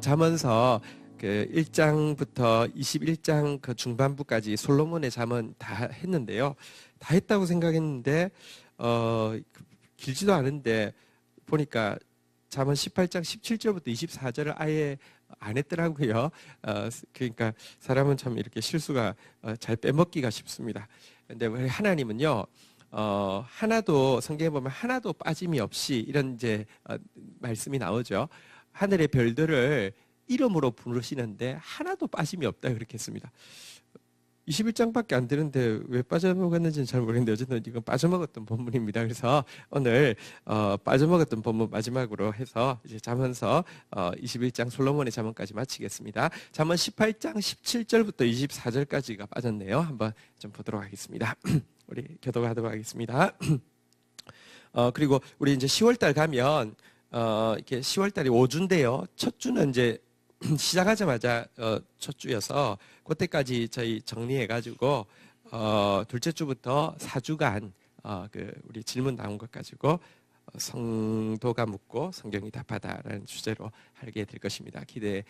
잠언서 그 1장부터 21장 그 중반부까지 솔로몬의 잠언 다 했는데요. 다 했다고 생각했는데 길지도 않은데 보니까 잠언 18장 17절부터 24절을 아예 안 했더라고요. 그러니까 사람은 참 이렇게 실수가 잘 빼먹기가 쉽습니다. 근데 하나님은요, 하나도 성경에 보면 하나도 빠짐이 없이 이런 이제 말씀이 나오죠. 하늘의 별들을 이름으로 부르시는데 하나도 빠짐이 없다 그렇게 했습니다. 21장밖에 안 되는데 왜 빠져먹었는지는 잘 모르겠는데 어쨌든 이건 빠져먹었던 본문입니다. 그래서 오늘 빠져먹었던 본문 마지막으로 해서 이제 잠언서 21장 솔로몬의 잠언까지 마치겠습니다. 잠언 18장 17절부터 24절까지가 빠졌네요. 한번 좀 보도록 하겠습니다. 우리 교독하도록 하겠습니다. 그리고 우리 이제 10월달 가면 이렇게 10월달이 5주인데요. 첫 주는 이제 시작하자마자 첫 주여서 그때까지 저희 정리해가지고 둘째 주부터 4주간 그 우리 질문 나온 것 가지고 성도가 묻고 성경이 답하다라는 주제로 하게 될 것입니다. 기대해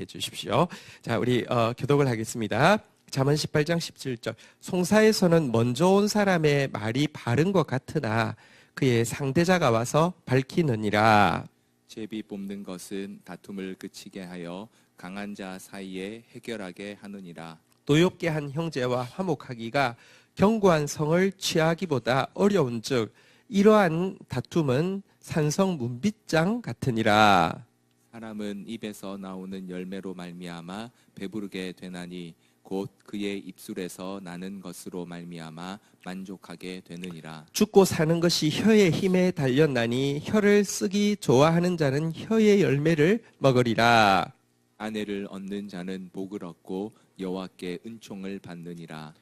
주십시오. 자, 우리 교독을 하겠습니다. 잠언 18장 17절. 송사에서는 먼저 온 사람의 말이 바른 것 같으나 그의 상대자가 와서 밝히느니라. 제비 뽑는 것은 다툼을 그치게 하여 강한 자 사이에 해결하게 하느니라. 노엽게 한 형제와 화목하기가 견고한 성을 취하기보다 어려운즉 이러한 다툼은 산성 문빗장 같으니라. 사람은 입에서 나오는 열매로 말미암아 배부르게 되나니 곧 그의 입술에서 나는 것으로 말미암아 만족하게 되느니라. 죽고 사는 것이 혀의 힘에 달렸나니 혀를 쓰기 좋아하는 자는 혀의 열매를 먹으리라. 아내를 얻는 자는 복을 얻고 여호와께 은총을 받느니라.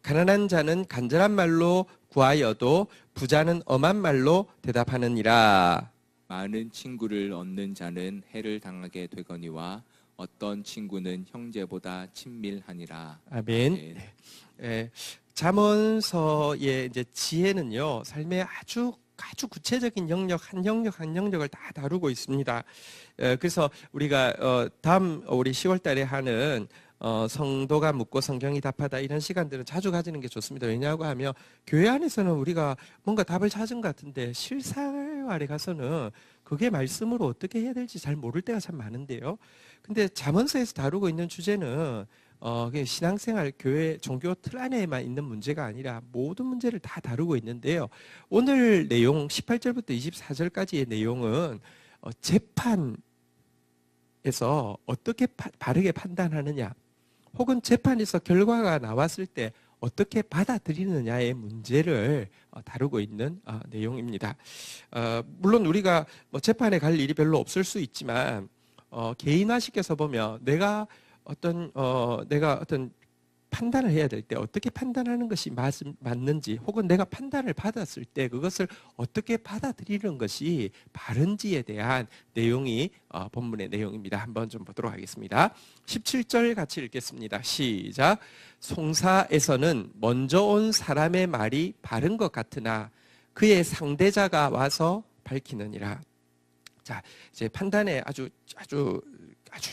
가난한 자는 간절한 말로 구하여도 부자는 엄한 말로 대답하느니라. 많은 친구를 얻는 자는 해를 당하게 되거니와 어떤 친구는 형제보다 친밀하니라. 아멘. 잠언서의 이제 지혜는요, 삶의 아주 구체적인 영역 한 영역을 다 다루고 있습니다. 그래서 우리가 다음 우리 10월달에 하는 성도가 묻고 성경이 답하다 이런 시간들은 자주 가지는 게 좋습니다. 왜냐하고 하면 교회 안에서는 우리가 뭔가 답을 찾은 것 같은데 실생활에 가서는 그게 말씀으로 어떻게 해야 될지 잘 모를 때가 참 많은데요. 근데 잠언서에서 다루고 있는 주제는 신앙생활, 교회, 종교 틀 안에만 있는 문제가 아니라 모든 문제를 다 다루고 있는데요. 오늘 내용 18절부터 24절까지의 내용은 재판에서 어떻게 바르게 판단하느냐, 혹은 재판에서 결과가 나왔을 때 어떻게 받아들이느냐의 문제를 다루고 있는 내용입니다. 물론 우리가 재판에 갈 일이 별로 없을 수 있지만 개인화시켜서 보면 내가 어떤 판단을 해야 될 때 어떻게 판단하는 것이 맞는지, 혹은 내가 판단을 받았을 때 그것을 어떻게 받아들이는 것이 바른지에 대한 내용이 본문의 내용입니다. 한번 좀 보도록 하겠습니다. 17절 같이 읽겠습니다. 시작. 송사에서는 먼저 온 사람의 말이 바른 것 같으나 그의 상대자가 와서 밝히느니라. 자, 이제 판단에 아주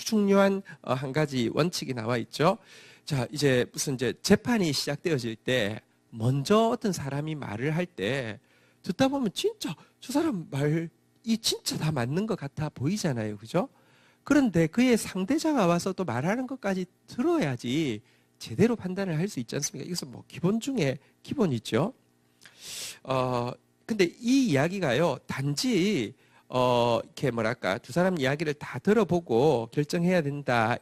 중요한 한 가지 원칙이 나와 있죠. 자, 이제 무슨 재판이 시작되어질 때 먼저 어떤 사람이 말을 할 때 듣다 보면 진짜 저 사람 말이 진짜 다 맞는 것 같아 보이잖아요. 그죠? 그런데 그의 상대자가 와서 또 말하는 것까지 들어야지 제대로 판단을 할 수 있지 않습니까? 이것은 기본 중에 기본이죠. 근데 이 이야기가요, 단지 이렇게 두 사람 이야기를 다 들어보고 결정해야 된다,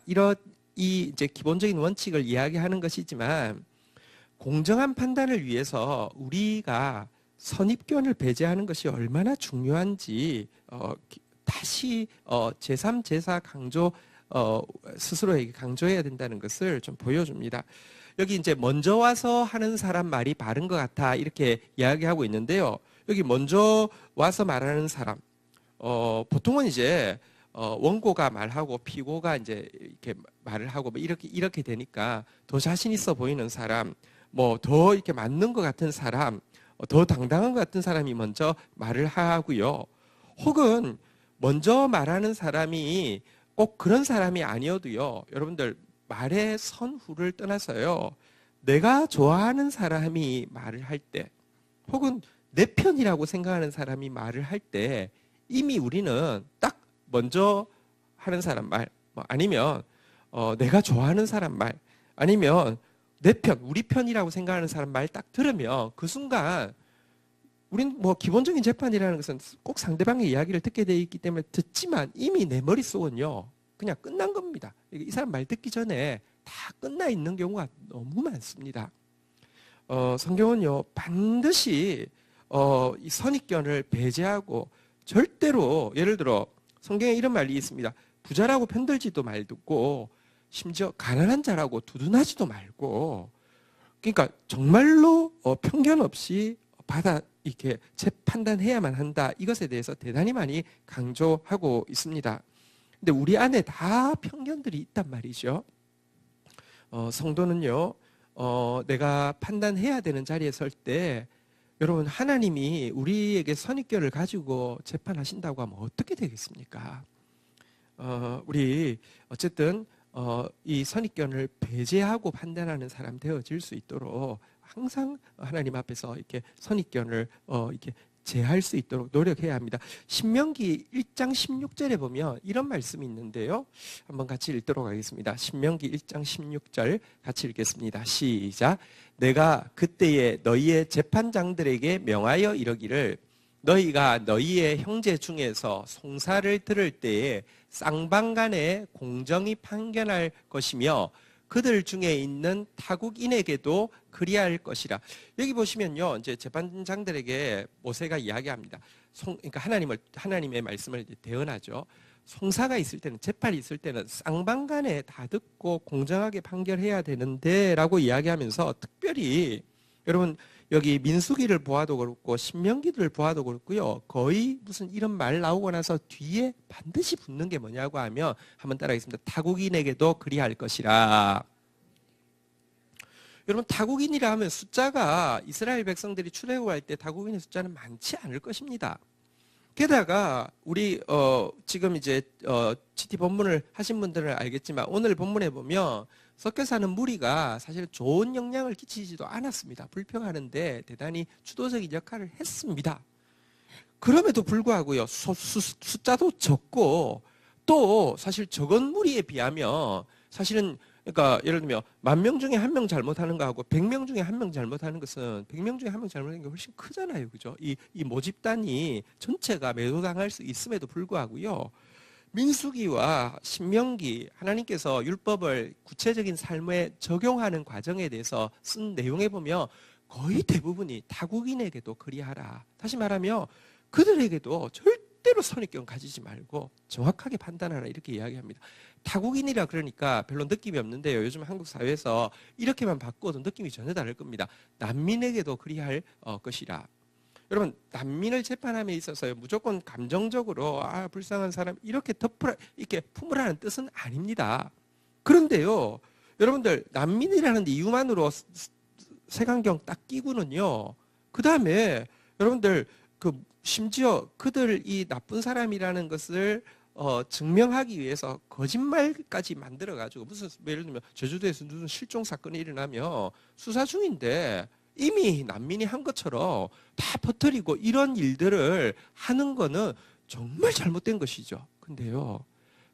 이 이제 기본적인 원칙을 이야기하는 것이지만, 공정한 판단을 위해서 우리가 선입견을 배제하는 것이 얼마나 중요한지 다시 제3, 제4 강조, 스스로에게 강조해야 된다는 것을 좀 보여줍니다. 여기 이제 먼저 와서 하는 사람 말이 바른 것 같아 이렇게 이야기하고 있는데요. 여기 먼저 와서 말하는 사람, 보통은 이제 원고가 말하고 피고가 이제 이렇게 말을 하고 이렇게 되니까 더 자신 있어 보이는 사람, 더 이렇게 맞는 것 같은 사람, 더 당당한 것 같은 사람이 먼저 말을 하고요. 혹은 먼저 말하는 사람이 꼭 그런 사람이 아니어도요. 여러분들 말의 선후를 떠나서요. 내가 좋아하는 사람이 말을 할 때 혹은 내 편이라고 생각하는 사람이 말을 할 때 이미 우리는 딱 먼저 하는 사람 말 아니면 내가 좋아하는 사람 말 아니면 내 편, 우리 편이라고 생각하는 사람 말 딱 들으면 그 순간 우린 뭐 기본적인 재판이라는 것은 꼭 상대방의 이야기를 듣게 되어 있기 때문에 듣지만 이미 내 머릿속은요 그냥 끝난 겁니다. 이 사람 말 듣기 전에 다 끝나 있는 경우가 너무 많습니다. 성경은요 반드시 이 선입견을 배제하고 절대로 예를 들어 성경에 이런 말이 있습니다. 부자라고 편들지도 말고 심지어 가난한 자라고 두둔하지도 말고 그러니까 정말로 편견 없이 이렇게 재판단해야만 한다. 이것에 대해서 대단히 많이 강조하고 있습니다. 근데 우리 안에 다 편견들이 있단 말이죠. 성도는요, 내가 판단해야 되는 자리에 설 때, 여러분, 하나님이 우리에게 선입견을 가지고 재판하신다고 하면 어떻게 되겠습니까? 우리, 어쨌든, 이 선입견을 배제하고 판단하는 사람 되어질 수 있도록 항상 하나님 앞에서 이렇게 선입견을 이렇게 제할 수 있도록 노력해야 합니다. 신명기 1장 16절에 보면 이런 말씀이 있는데요. 한번 같이 읽도록 하겠습니다. 신명기 1장 16절 같이 읽겠습니다. 시작. 내가 그때에 너희의 재판장들에게 명하여 이르기를 너희가 너희의 형제 중에서 송사를 들을 때에 쌍방간에 공정히 판결할 것이며 그들 중에 있는 타국인에게도 그리할 것이라. 여기 보시면요, 이제 재판장들에게 모세가 이야기합니다. 그러니까 하나님의 말씀을 대언하죠. 송사가 있을 때는, 재판이 있을 때는 쌍방간에 다 듣고 공정하게 판결해야 되는데라고 이야기하면서 특별히 여러분 여기 민수기를 보아도 그렇고 신명기를 보아도 그렇고요. 거의 무슨 이런 말 나오고 나서 뒤에 반드시 붙는 게 뭐냐고 하면 한번 따라하겠습니다. 타국인에게도 그리할 것이라. 여러분 타국인이라 하면 숫자가 이스라엘 백성들이 출애굽할 때 타국인의 숫자는 많지 않을 것입니다. 게다가 우리 지금 이제 GT 본문을 하신 분들은 알겠지만 오늘 본문에 보면 섞여 사는 무리가 사실 좋은 영향을 끼치지도 않았습니다. 불평하는데 대단히 주도적인 역할을 했습니다. 그럼에도 불구하고요, 숫자도 적고 또 사실 적은 무리에 비하면 사실은 그러니까 예를 들면 10,000명 중에 1명 잘못하는 거하고 100명 중에 1명 잘못하는 것은 100명 중에 1명 잘못하는 게 훨씬 크잖아요. 그죠? 이 모집단이 전체가 매도당할 수 있음에도 불구하고요. 민수기와 신명기 하나님께서 율법을 구체적인 삶에 적용하는 과정에 대해서 쓴 내용에 보면 거의 대부분이 타국인에게도 그리하라. 다시 말하면 그들에게도 절대로 선입견 가지지 말고 정확하게 판단하라 이렇게 이야기합니다. 타국인이라 그러니까 별로 느낌이 없는데요. 요즘 한국 사회에서 이렇게만 바꿔도 느낌이 전혀 다를 겁니다. 난민에게도 그리할 것이라. 여러분 난민을 재판함에 있어서 무조건 감정적으로 불쌍한 사람 이렇게 이렇게 품으라는 뜻은 아닙니다. 그런데요, 여러분들 난민이라는 이유만으로 색안경 딱 끼고는요. 그 다음에 여러분들 심지어 그들이 나쁜 사람이라는 것을 증명하기 위해서 거짓말까지 만들어가지고 무슨 예를 들면 제주도에서 무슨 실종 사건이 일어나면 수사 중인데. 이미 난민이 한 것처럼 다 퍼뜨리고 이런 일들을 하는 거는 정말 잘못된 것이죠. 근데요,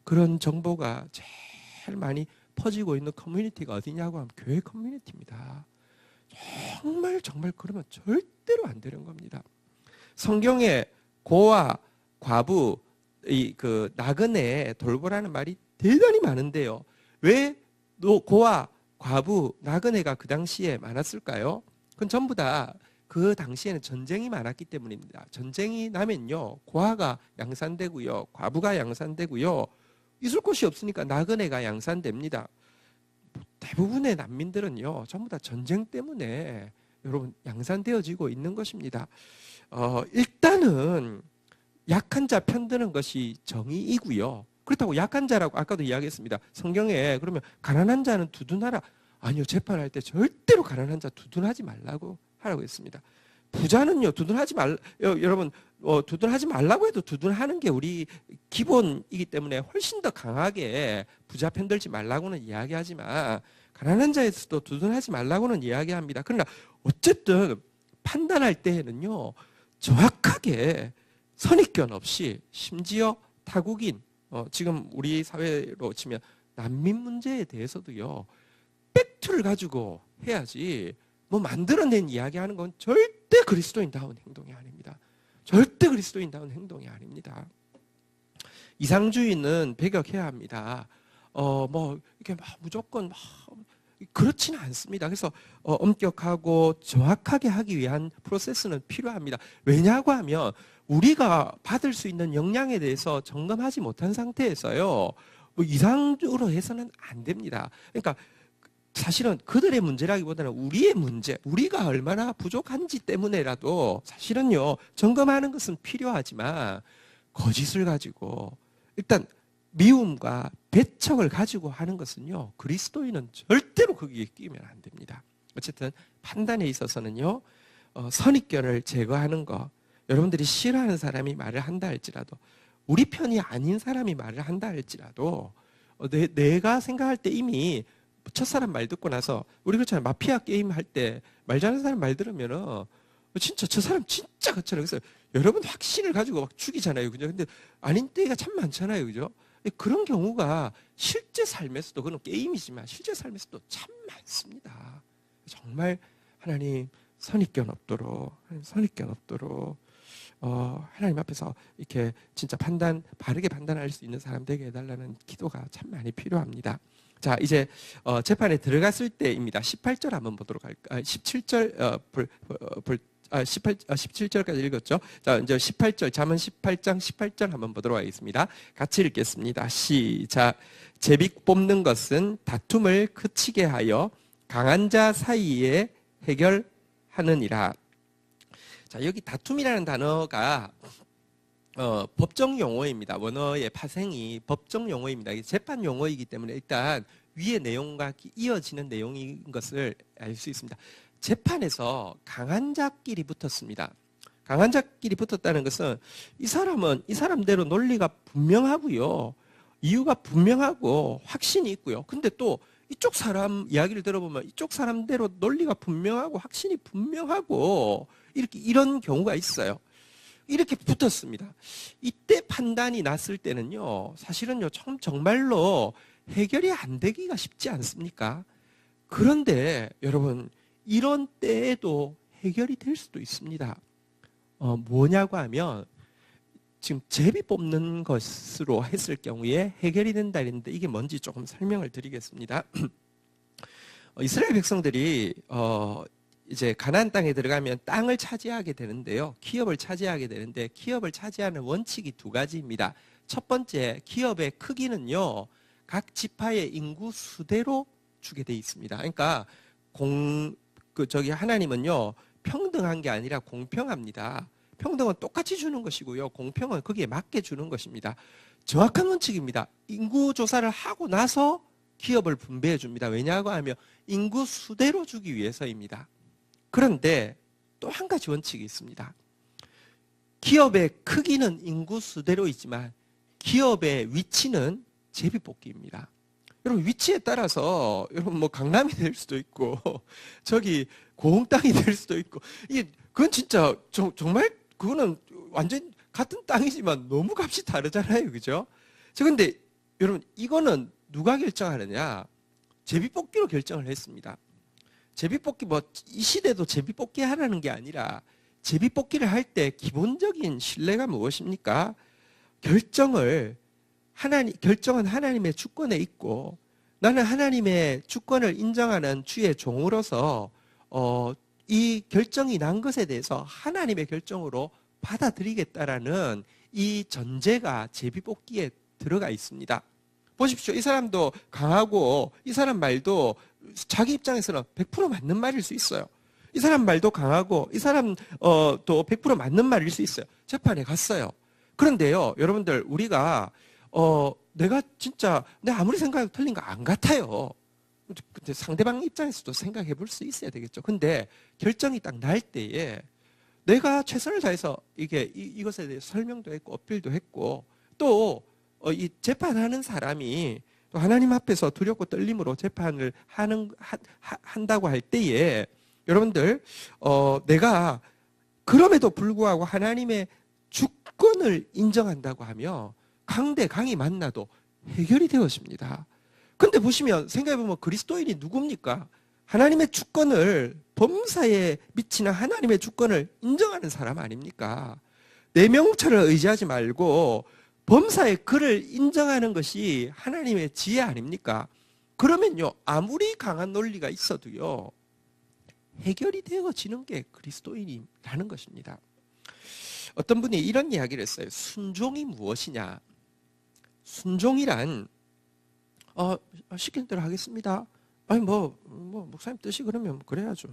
그런 정보가 제일 많이 퍼지고 있는 커뮤니티가 어디냐고 하면 교회 커뮤니티입니다. 정말 그러면 절대로 안 되는 겁니다. 성경에 고아, 과부, 나그네 돌보라는 말이 대단히 많은데요. 왜 고아, 과부, 나그네가 그 당시에 많았을까요? 그건 전부 다 그 당시에는 전쟁이 많았기 때문입니다. 전쟁이 나면요, 고아가 양산되고요, 과부가 양산되고요, 있을 곳이 없으니까 나그네가 양산됩니다. 대부분의 난민들은요, 전부 다 전쟁 때문에 여러분 양산되어지고 있는 것입니다. 일단은 약한 자 편드는 것이 정의이고요. 그렇다고 약한 자라고 아까도 이야기했습니다. 성경에 그러면 가난한 자는 두둔하라. 아니요, 재판할 때 절대로 가난한 자 두둔하지 말라고 하라고 했습니다. 부자는요, 두둔하지 여러분, 두둔하지 말라고 해도 두둔하는 게 우리 기본이기 때문에 훨씬 더 강하게 부자 편들지 말라고는 이야기하지만, 가난한 자에서도 두둔하지 말라고는 이야기합니다. 그러나 어쨌든 판단할 때에는요, 정확하게 선입견 없이, 심지어 타국인, 지금 우리 사회로 치면 난민 문제에 대해서도요, 팩트를 가지고 해야지, 뭐 만들어낸 이야기하는 건 절대 그리스도인다운 행동이 아닙니다. 절대 그리스도인다운 행동이 아닙니다. 이상주의는 배격해야 합니다. 뭐 이렇게 막 무조건 막 그렇지는 않습니다. 그래서 엄격하고 정확하게 하기 위한 프로세스는 필요합니다. 왜냐고 하면 우리가 받을 수 있는 역량에 대해서 점검하지 못한 상태에서요, 뭐 이상적으로 해서는 안 됩니다. 그러니까 사실은 그들의 문제라기보다는 우리의 문제, 우리가 얼마나 부족한지 때문에라도 사실은요, 점검하는 것은 필요하지만 거짓을 가지고 일단 미움과 배척을 가지고 하는 것은요, 그리스도인은 절대로 거기에 끼면 안 됩니다. 어쨌든 판단에 있어서는요, 선입견을 제거하는 거, 여러분들이 싫어하는 사람이 말을 한다 할지라도, 우리 편이 아닌 사람이 말을 한다 할지라도, 내가 생각할 때 이미 첫사람 말 듣고 나서, 우리 그렇잖아요. 마피아 게임 할 때 말 잘하는 사람 말 들으면은 진짜 저 사람 진짜 그렇잖아요. 그래서 여러분 확신을 가지고 막 죽이잖아요. 그죠? 근데 아닌 때가 참 많잖아요. 그죠? 그런 경우가 실제 삶에서도, 그건 게임이지만 실제 삶에서도 참 많습니다. 정말 하나님 선입견 없도록, 하나님 앞에서 이렇게 진짜 바르게 판단할 수 있는 사람 되게 해달라는 기도가 참 많이 필요합니다. 자, 이제 재판에 들어갔을 때입니다. 18절 한번 보도록 할까요? 17절 17절까지 읽었죠. 자, 이제 18절, 잠언 18장 18절 한번 보도록 하겠습니다. 같이 읽겠습니다. 시작. 제비 뽑는 것은 다툼을 그치게 하여 강한 자 사이에 해결하느니라. 자, 여기 다툼이라는 단어가 법정 용어입니다. 원어의 파생이 법정 용어입니다. 재판 용어이기 때문에 일단 위의 내용과 이어지는 내용인 것을 알 수 있습니다. 재판에서 강한 자끼리 붙었습니다. 강한 자끼리 붙었다는 것은 이 사람대로 논리가 분명하고요, 이유가 분명하고 확신이 있고요. 근데 또 이쪽 사람 이야기를 들어보면 이쪽 사람대로 논리가 분명하고 확신이 분명하고 이런 경우가 있어요. 이렇게 붙었습니다. 이때 판단이 났을 때는요, 사실은요, 정말로 해결이 안 되기가 쉽지 않습니까? 그런데 여러분, 이런 때에도 해결이 될 수도 있습니다. 뭐냐고 하면, 지금 제비 뽑는 것으로 했을 경우에 해결이 된다 했는데, 이게 뭔지 조금 설명을 드리겠습니다. 이스라엘 백성들이 이제 가나안 땅에 들어가면 땅을 차지하게 되는데요, 기업을 차지하게 되는데, 기업을 차지하는 원칙이 두 가지입니다. 첫 번째, 기업의 크기는요, 각 지파의 인구 수대로 주게 돼 있습니다. 그러니까 하나님은요, 평등한 게 아니라 공평합니다. 평등은 똑같이 주는 것이고요, 공평은 거기에 맞게 주는 것입니다. 정확한 원칙입니다. 인구 조사를 하고 나서 기업을 분배해 줍니다. 왜냐하고 하면 인구 수대로 주기 위해서입니다. 그런데 또 한 가지 원칙이 있습니다. 기업의 크기는 인구 수대로 있지만 기업의 위치는 제비뽑기입니다. 여러분, 위치에 따라서 여러분 뭐 강남이 될 수도 있고 저기 고흥 땅이 될 수도 있고, 그건 진짜 정말 그거는 완전 같은 땅이지만 너무 값이 다르잖아요. 그죠? 근데 여러분, 이거는 누가 결정하느냐? 제비뽑기로 결정을 했습니다. 제비뽑기, 이 시대도 제비뽑기 하라는 게 아니라, 제비뽑기를 할 때 기본적인 신뢰가 무엇입니까? 결정은 하나님의 주권에 있고, 나는 하나님의 주권을 인정하는 주의 종으로서 이 결정이 난 것에 대해서 하나님의 결정으로 받아들이겠다라는 이 전제가 제비뽑기에 들어가 있습니다. 보십시오. 이 사람도 강하고 이 사람 말도 자기 입장에서는 100% 맞는 말일 수 있어요. 이 사람 말도 강하고 이 사람도 100% 맞는 말일 수 있어요. 재판에 갔어요. 그런데요, 여러분들, 우리가 내가 아무리 생각해도 틀린 거 안 같아요. 근데 상대방 입장에서도 생각해 볼 수 있어야 되겠죠. 근데 결정이 딱 날 때에 내가 최선을 다해서 이것에 대해 설명도 했고 어필도 했고 또 이 재판하는 사람이 또 하나님 앞에서 두렵고 떨림으로 재판을 한다고 할 때에 여러분들 내가 그럼에도 불구하고 하나님의 주권을 인정한다고 하며 강이 만나도 해결이 되었습니다. 근데 보시면 생각해보면 그리스도인이 누굽니까? 하나님의 주권을 범사에 미치는 하나님의 주권을 인정하는 사람 아닙니까? 내 명철을 의지하지 말고 범사에 그를 인정하는 것이 하나님의 지혜 아닙니까? 그러면요 아무리 강한 논리가 있어도요 해결이 되어지는 게 그리스도인이라는 것입니다. 어떤 분이 이런 이야기를 했어요. 순종이 무엇이냐? 순종이란 시키는 대로 하겠습니다. 아니 목사님 뜻이 그러면 그래야죠.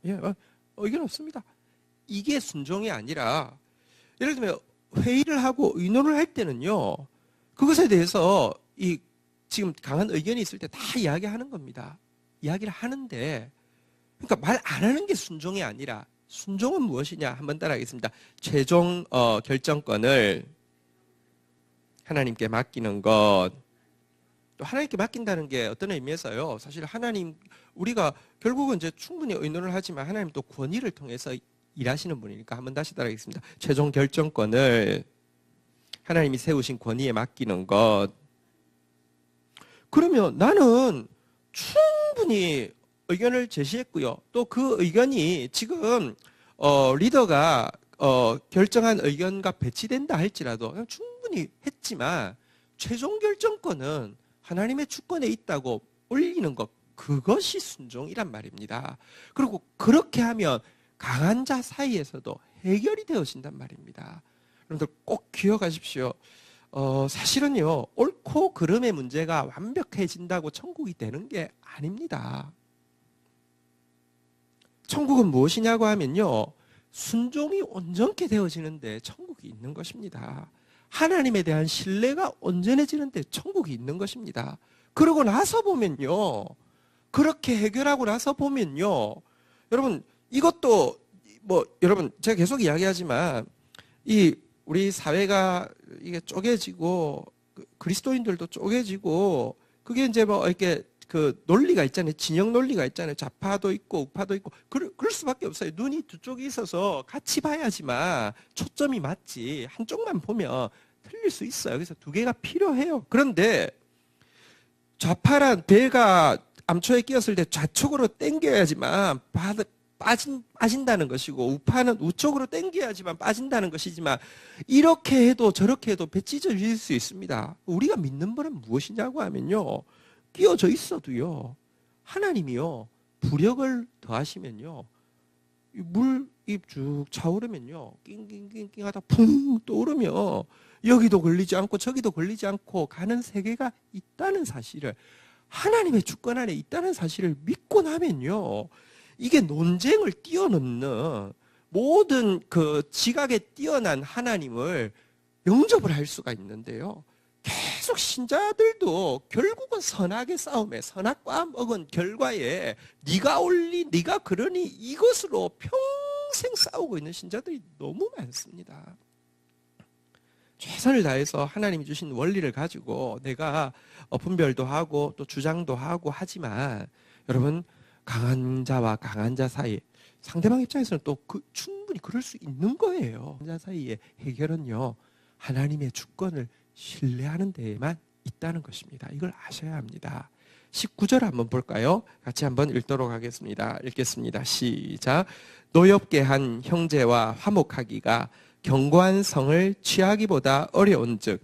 이건 없습니다. 이게 순종이 아니라 예를 들면 회의를 하고 의논을 할 때는요 그것에 대해서 지금 강한 의견이 있을 때 다 이야기하는 겁니다. 이야기를 하는데 그러니까 말 안 하는 게 순종이 아니라 순종은 무엇이냐 한번 따라하겠습니다. 최종 결정권을 하나님께 맡기는 것. 또 하나님께 맡긴다는 게 어떤 의미에서요. 사실 우리가 결국은 이제 충분히 의논을 하지만 하나님 또 권위를 통해서 일하시는 분이니까 한번 다시 따라하겠습니다. 최종 결정권을 하나님이 세우신 권위에 맡기는 것. 그러면 나는 충분히 의견을 제시했고요. 또 그 의견이 지금 리더가 결정한 의견과 배치된다 할지라도 그냥 충분히 했지만 최종 결정권은 하나님의 주권에 있다고 올리는 것, 그것이 순종이란 말입니다. 그리고 그렇게 하면 강한 자 사이에서도 해결이 되어진단 말입니다. 여러분들 꼭 기억하십시오. 사실은요 옳고 그름의 문제가 완벽해진다고 천국이 되는 게 아닙니다. 천국은 무엇이냐고 하면요 순종이 온전케 되어지는데 천국이 있는 것입니다. 하나님에 대한 신뢰가 온전해지는데 천국이 있는 것입니다. 그러고 나서 보면요 그렇게 해결하고 나서 보면요 여러분 이것도 여러분 제가 계속 이야기하지만 우리 사회가 이게 쪼개지고 그리스도인들도 쪼개지고 그게 이제 이렇게 그 논리가 있잖아요. 진영 논리가 있잖아요. 좌파도 있고 우파도 있고 그럴 수밖에 없어요. 눈이 두 쪽이 있어서 같이 봐야지만 초점이 맞지 한쪽만 보면 틀릴 수 있어요. 그래서 두 개가 필요해요. 그런데 좌파란 배가 암초에 끼었을 때 좌측으로 당겨야지만 빠진다는 것이고 우파는 우쪽으로 당겨야지만 빠진다는 것이지만 이렇게 해도 저렇게 해도 배 찢어질 수 있습니다. 우리가 믿는 분은 무엇이냐고 하면요 끼어져 있어도요 하나님이요 부력을 더하시면요 물이 쭉 차오르면요 낑낑낑낑 하다 붕 떠오르며 여기도 걸리지 않고 저기도 걸리지 않고 가는 세계가 있다는 사실을 하나님의 주권 안에 있다는 사실을 믿고 나면요 이게 논쟁을 뛰어넘는 모든 그 지각에 뛰어난 하나님을 영접을 할 수가 있는데요. 계속 신자들도 결국은 선악의 싸움에 선악과 먹은 결과에 네가 그러니 이것으로 평생 싸우고 있는 신자들이 너무 많습니다. 최선을 다해서 하나님이 주신 원리를 가지고 내가 분별도 하고 또 주장도 하고 하지만 여러분 강한 자와 강한 자 사이 상대방 입장에서는 또 충분히 그럴 수 있는 거예요. 자 사이의 해결은요 하나님의 주권을 신뢰하는 데에만 있다는 것입니다. 이걸 아셔야 합니다. 19절 한번 볼까요? 같이 한번 읽도록 하겠습니다. 읽겠습니다. 시작. 노엽게 한 형제와 화목하기가 견고한 성을 취하기보다 어려운즉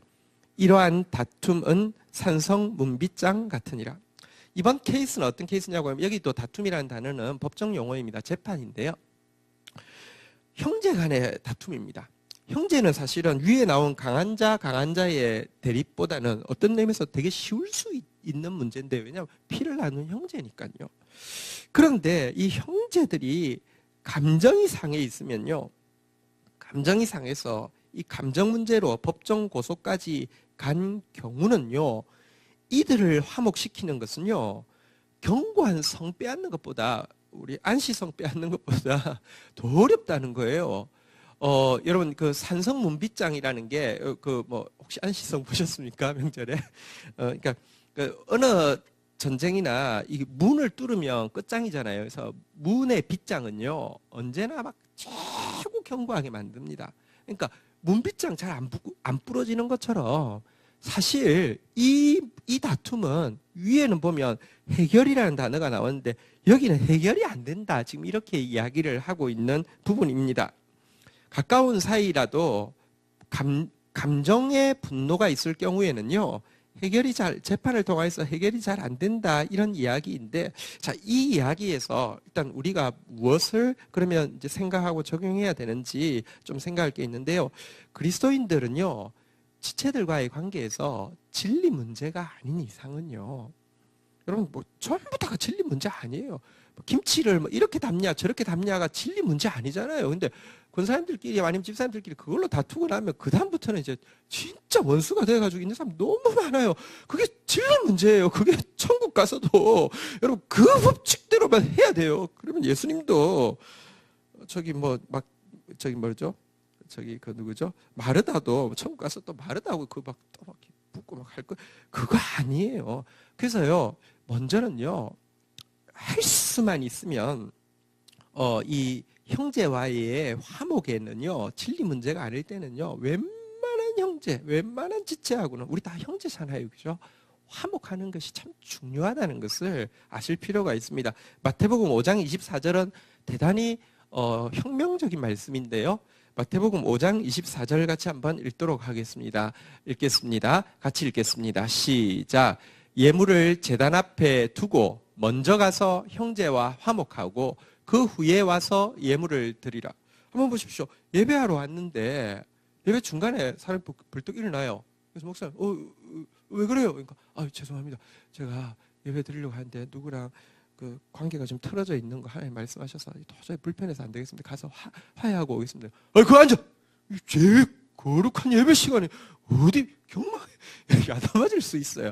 이러한 다툼은 산성 문빗장 같으니라. 이번 케이스는 어떤 케이스냐고 하면 여기 또 다툼이라는 단어는 법정 용어입니다. 재판인데요. 형제 간의 다툼입니다. 형제는 사실은 위에 나온 강한 자의 대립보다는 어떤 의미에서 되게 쉬울 수 있는 문제인데 왜냐하면 피를 나눈 형제니까요. 그런데 이 형제들이 감정이 상해 있으면요. 감정이 상해서 이 감정 문제로 법정 고소까지 간 경우는요. 이들을 화목시키는 것은요. 견고한 성 빼앗는 것보다 우리 안시성 빼앗는 것보다 더 어렵다는 거예요. 여러분 그 산성 문빗장이라는 게 그 뭐 혹시 안시성 보셨습니까? 명절에? 그러니까 그 어느 전쟁이나 이 문을 뚫으면 끝장이잖아요. 그래서 문의 빗장은요 언제나 막 최고 견고하게 만듭니다. 그러니까 문빗장 잘 안 부러지는 것처럼 사실 이 다툼은 위에는 보면 해결이라는 단어가 나왔는데 여기는 해결이 안 된다. 지금 이렇게 이야기를 하고 있는 부분입니다. 가까운 사이라도 감정의 분노가 있을 경우에는요, 재판을 통해서 해결이 잘 안 된다. 이런 이야기인데, 자, 이 이야기에서 일단 우리가 무엇을 그러면 이제 생각하고 적용해야 되는지 좀 생각할 게 있는데요. 그리스도인들은요, 지체들과의 관계에서 진리 문제가 아닌 이상은요, 여러분 뭐 전부 다가 진리 문제 아니에요. 김치를 뭐 이렇게 담냐 저렇게 담냐가 진리 문제 아니잖아요. 근데 권사님들끼리 아니면 집사님들끼리 그걸로 다투고 나면 그 다음부터는 이제 진짜 원수가 돼가지고 있는 사람 너무 많아요. 그게 진리 문제예요. 그게 천국 가서도 여러분 그 법칙대로만 해야 돼요. 그러면 예수님도 저기 뭐 막 저기 뭐죠? 저기 그 누구죠? 마르다도 천국 가서 또 마르다고 그 막 또 막 붙고 막 할 거 그거 아니에요. 그래서요 먼저는요 할 수만 있으면 이 형제와의 화목에는요 진리 문제가 아닐 때는요 웬만한 형제, 웬만한 지체하고는 우리 다 형제잖아요, 그죠? 화목하는 것이 참 중요하다는 것을 아실 필요가 있습니다. 마태복음 5장 24절은 대단히 혁명적인 말씀인데요. 마태복음 5장 24절 같이 한번 읽도록 하겠습니다. 읽겠습니다. 같이 읽겠습니다. 시작. 예물을 제단 앞에 두고 먼저 가서 형제와 화목하고 그 후에 와서 예물을 드리라. 한번 보십시오. 예배하러 왔는데 예배 중간에 사람이 벌떡 일어나요. 그래서 목사님, 왜 그래요? 그러니까, 죄송합니다. 제가 예배 드리려고 하는데 누구랑 그 관계가 좀 틀어져 있는 거 하나님 말씀하셔서 도저히 불편해서 안 되겠습니다. 가서 화해하고 오겠습니다. 그거 앉아! 제일 거룩한 예배 시간에 어디 경망에 야단맞을 수 있어요.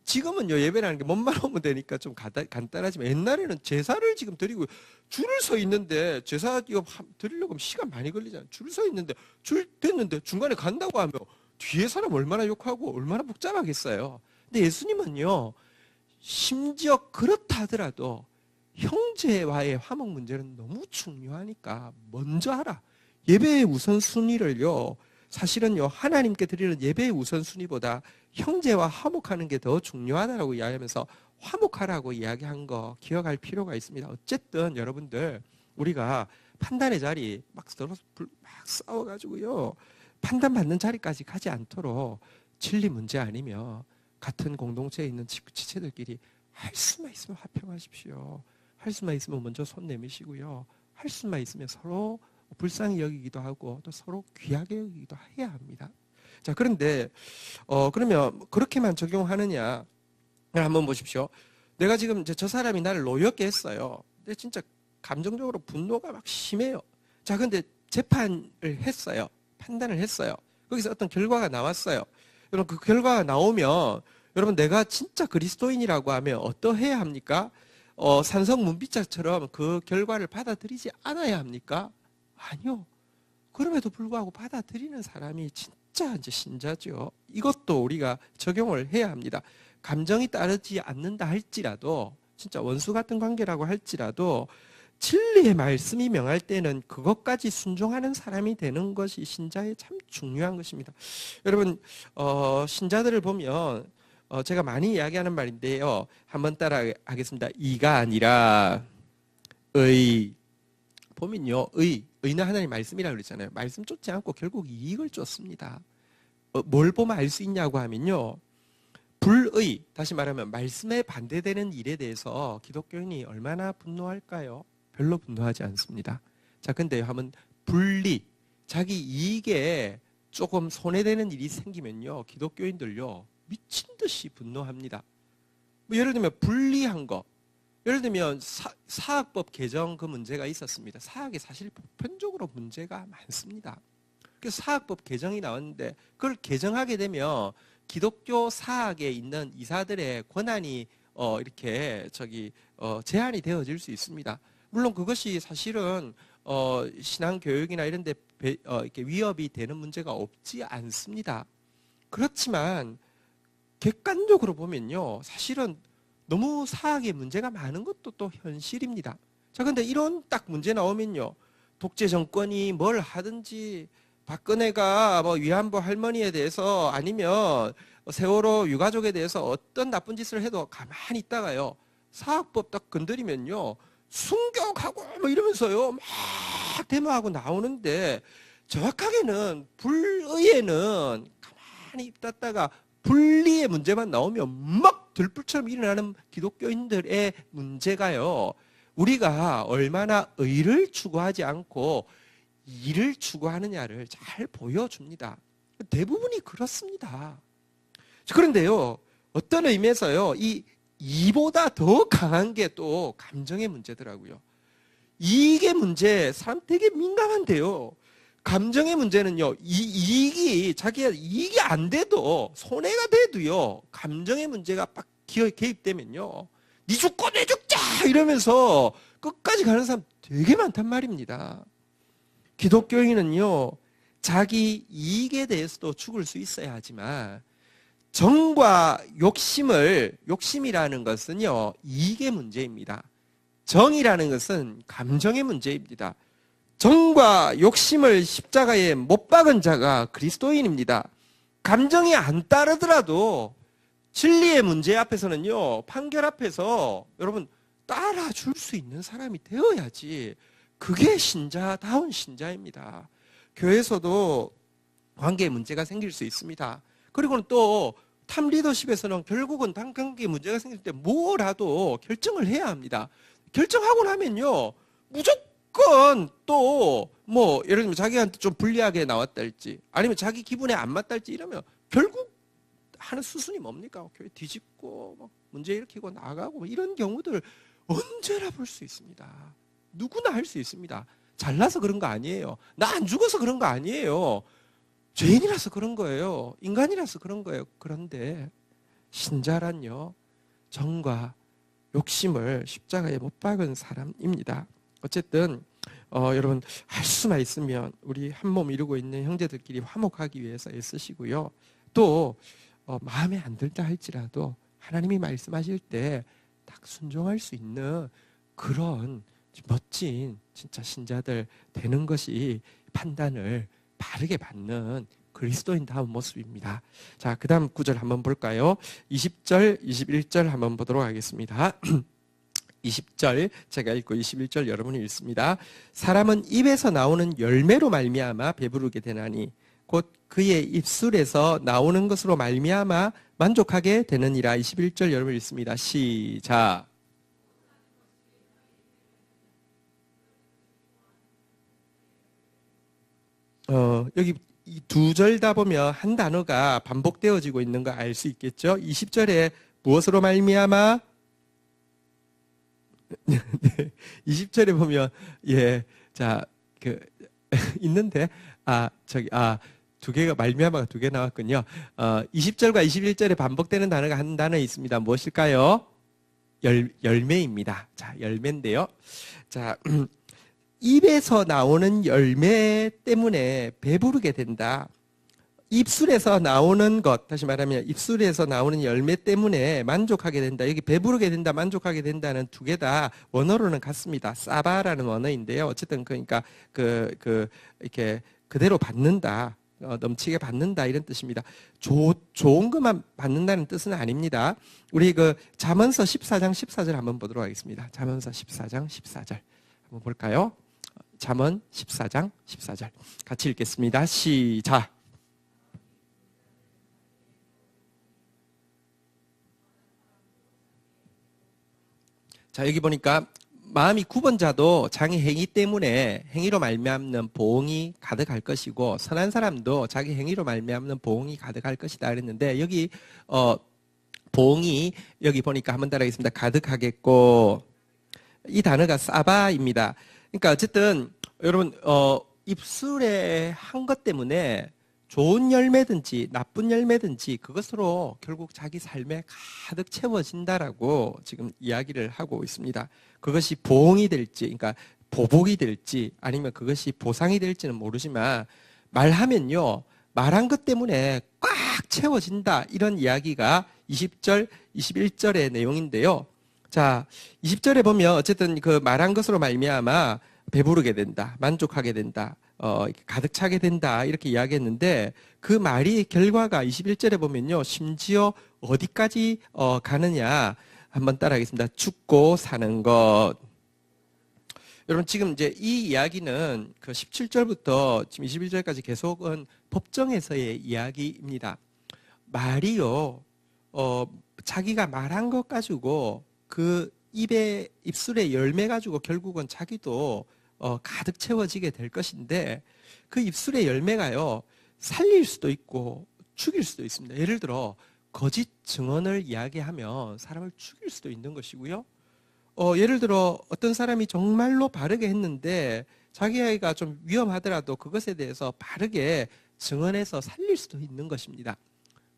지금은요 예배라는 게 몸만 오면 되니까 좀 간단하지만 옛날에는 제사를 지금 드리고 줄을 서 있는데 제사 이거 드리려고 하면 시간 많이 걸리잖아요. 줄 서 있는데 줄 됐는데 중간에 간다고 하면 뒤에 사람 얼마나 욕하고 얼마나 복잡하겠어요. 근데 예수님은요 심지어 그렇다 하더라도 형제와의 화목 문제는 너무 중요하니까 먼저 하라. 예배의 우선순위를요 사실은요 하나님께 드리는 예배의 우선순위보다 형제와 화목하는 게 더 중요하다고 이야기하면서 화목하라고 이야기한 거 기억할 필요가 있습니다. 어쨌든 여러분들 우리가 판단의 자리 막 서로 막 싸워가지고요 판단받는 자리까지 가지 않도록 진리 문제 아니면 같은 공동체에 있는 지체들끼리 할 수만 있으면 화평하십시오. 할 수만 있으면 먼저 손 내미시고요. 할 수만 있으면 서로 불쌍히 여기기도 하고 또 서로 귀하게 여기기도 해야 합니다. 자, 그런데 그러면 그렇게만 적용하느냐? 한번 보십시오. 내가 지금 이제 저 사람이 나를 노엽게 했어요. 근데 진짜 감정적으로 분노가 막 심해요. 자, 근데 재판을 했어요. 판단을 했어요. 거기서 어떤 결과가 나왔어요. 여러분 그 결과가 나오면 여러분 내가 진짜 그리스도인이라고 하면 어떠해야 합니까? 산성 문빗장처럼 그 결과를 받아들이지 않아야 합니까? 아니요. 그럼에도 불구하고 받아들이는 사람이 진짜 이제 신자죠. 이것도 우리가 적용을 해야 합니다. 감정이 따르지 않는다 할지라도 진짜 원수 같은 관계라고 할지라도 진리의 말씀이 명할 때는 그것까지 순종하는 사람이 되는 것이 신자의 참 중요한 것입니다. 여러분 신자들을 보면 제가 많이 이야기하는 말인데요. 한번 따라하겠습니다. 이가 아니라 의. 보면요. 의는 하나님 말씀이라고 그랬잖아요. 말씀 쫓지 않고 결국 이익을 쫓습니다. 뭘 보면 알 수 있냐고 하면요. 불의, 다시 말하면 말씀에 반대되는 일에 대해서 기독교인이 얼마나 분노할까요? 별로 분노하지 않습니다. 자, 근데 한번 불리, 자기 이익에 조금 손해되는 일이 생기면요. 기독교인들요. 미친 듯이 분노합니다. 뭐 예를 들면 불리한 거. 예를 들면 사학법 개정 그 문제가 있었습니다. 사학이 사실 보편적으로 문제가 많습니다. 그래서 사학법 개정이 나왔는데 그걸 개정하게 되면 기독교 사학에 있는 이사들의 권한이 이렇게 제한이 되어질 수 있습니다. 물론 그것이 사실은 신앙 교육이나 이런 데 이렇게 위협이 되는 문제가 없지 않습니다. 그렇지만 객관적으로 보면요, 사실은 너무 사학에 문제가 많은 것도 또 현실입니다. 자, 근데 이런 딱 문제 나오면요, 독재 정권이 뭘 하든지 박근혜가 뭐 위안부 할머니에 대해서 아니면 세월호 유가족에 대해서 어떤 나쁜 짓을 해도 가만히 있다가요, 사학법 딱 건드리면요, 순교하고 뭐 이러면서요, 막 데모하고 나오는데, 정확하게는 불의에는 가만히 있다가 분리의 문제만 나오면 막 들불처럼 일어나는 기독교인들의 문제가요, 우리가 얼마나 의를 추구하지 않고 일을 추구하느냐를 잘 보여줍니다. 대부분이 그렇습니다. 그런데요, 어떤 의미에서요, 이보다 더 강한 게 또 감정의 문제더라고요. 이익의 문제, 사람 되게 민감한데요, 감정의 문제는요, 자기가 이익이 안 돼도, 손해가 돼도요, 감정의 문제가 빡 개입되면요, 니 죽고 내 죽자! 이러면서 끝까지 가는 사람 되게 많단 말입니다. 기독교인은요, 자기 이익에 대해서도 죽을 수 있어야 하지만, 정과 욕심이라는 것은요, 이익의 문제입니다. 정이라는 것은 감정의 문제입니다. 정과 욕심을 십자가에 못 박은 자가 그리스도인입니다. 감정이 안 따르더라도 진리의 문제 앞에서는요, 판결 앞에서 여러분 따라줄 수 있는 사람이 되어야지 그게 신자다운 신자입니다. 교회에서도 관계에 문제가 생길 수 있습니다. 그리고는 또 탑 리더십에서는 결국은 관계에 문제가 생길 때 뭐라도 결정을 해야 합니다. 결정하고 나면요, 무조건 또 뭐 예를 들면 자기한테 좀 불리하게 나왔달지 아니면 자기 기분에 안 맞달지 이러면 결국 하는 수순이 뭡니까? 교회 뒤집고 막 문제 일으키고 나가고 이런 경우들 언제나 볼 수 있습니다. 누구나 할 수 있습니다. 잘나서 그런 거 아니에요. 나 안 죽어서 그런 거 아니에요. 죄인이라서 그런 거예요. 인간이라서 그런 거예요. 그런데 신자란요, 정과 욕심을 십자가에 못 박은 사람입니다. 어쨌든 여러분 할 수만 있으면 우리 한 몸 이루고 있는 형제들끼리 화목하기 위해서 애쓰시고요. 또 마음에 안 들다 할지라도 하나님이 말씀하실 때 딱 순종할 수 있는 그런 멋진 진짜 신자들 되는 것이 판단을 바르게 받는 그리스도인다운 모습입니다. 자, 그 다음 구절 한번 볼까요? 20절, 21절 한번 보도록 하겠습니다. 20절 제가 읽고 21절 여러분이 읽습니다. 사람은 입에서 나오는 열매로 말미암아 배부르게 되나니 곧 그의 입술에서 나오는 것으로 말미암아 만족하게 되느니라. 21절 여러분 읽습니다. 시작. 여기 이 두 절 다 보면 한 단어가 반복되어지고 있는 거 알 수 있겠죠? 20절에 무엇으로 말미암아? 20절에 보면 있는데 두 개가 말미암아가 두 개 나왔군요. 20절과 21절에 반복되는 단어가 한 단어 있습니다. 무엇일까요? 열매입니다. 자, 열매인데요. 자, 입에서 나오는 열매 때문에 배부르게 된다. 입술에서 나오는 것, 다시 말하면 입술에서 나오는 열매 때문에 만족하게 된다. 여기 배부르게 된다, 만족하게 된다는 두 개 다 원어로는 같습니다. 사바라는 원어인데요. 어쨌든 그러니까 이렇게 그대로 받는다, 넘치게 받는다 이런 뜻입니다. 좋은 것만 받는다는 뜻은 아닙니다. 우리 잠언서 14장 14절 한번 보도록 하겠습니다. 잠언서 14장 14절 한번 볼까요? 잠언 14장 14절 같이 읽겠습니다. 시작. 자, 여기 보니까 마음이 굽은 자도 자기 행위 때문에 행위로 말미암는 보응이 가득할 것이고 선한 사람도 자기 행위로 말미암는 보응이 가득할 것이다 그랬는데 여기 보응이 여기 보니까 한번 따라하겠습니다. 가득하겠고 이 단어가 사바입니다. 그러니까 어쨌든 여러분 입술에 한 것 때문에 좋은 열매든지 나쁜 열매든지 그것으로 결국 자기 삶에 가득 채워진다라고 지금 이야기를 하고 있습니다. 그것이 보응이 될지, 그러니까 보복이 될지 아니면 그것이 보상이 될지는 모르지만 말하면요, 말한 것 때문에 꽉 채워진다, 이런 이야기가 20절, 21절의 내용인데요. 자, 20절에 보면 어쨌든 그 말한 것으로 말미암아 배부르게 된다, 만족하게 된다, 가득 차게 된다, 이렇게 이야기했는데 그 말이 결과가 21절에 보면요, 심지어 어디까지 가느냐, 한번 따라하겠습니다. 죽고 사는 것. 여러분, 지금 이제 이 이야기는 그 17절부터 지금 21절까지 계속은 법정에서의 이야기입니다. 말이요, 자기가 말한 것 가지고 그 입술에 열매 가지고 결국은 자기도 가득 채워지게 될 것인데, 그 입술의 열매가요, 살릴 수도 있고 죽일 수도 있습니다. 예를 들어 거짓 증언을 이야기하면 사람을 죽일 수도 있는 것이고요. 예를 들어 어떤 사람이 정말로 바르게 했는데 자기가 좀 위험하더라도 그것에 대해서 바르게 증언해서 살릴 수도 있는 것입니다.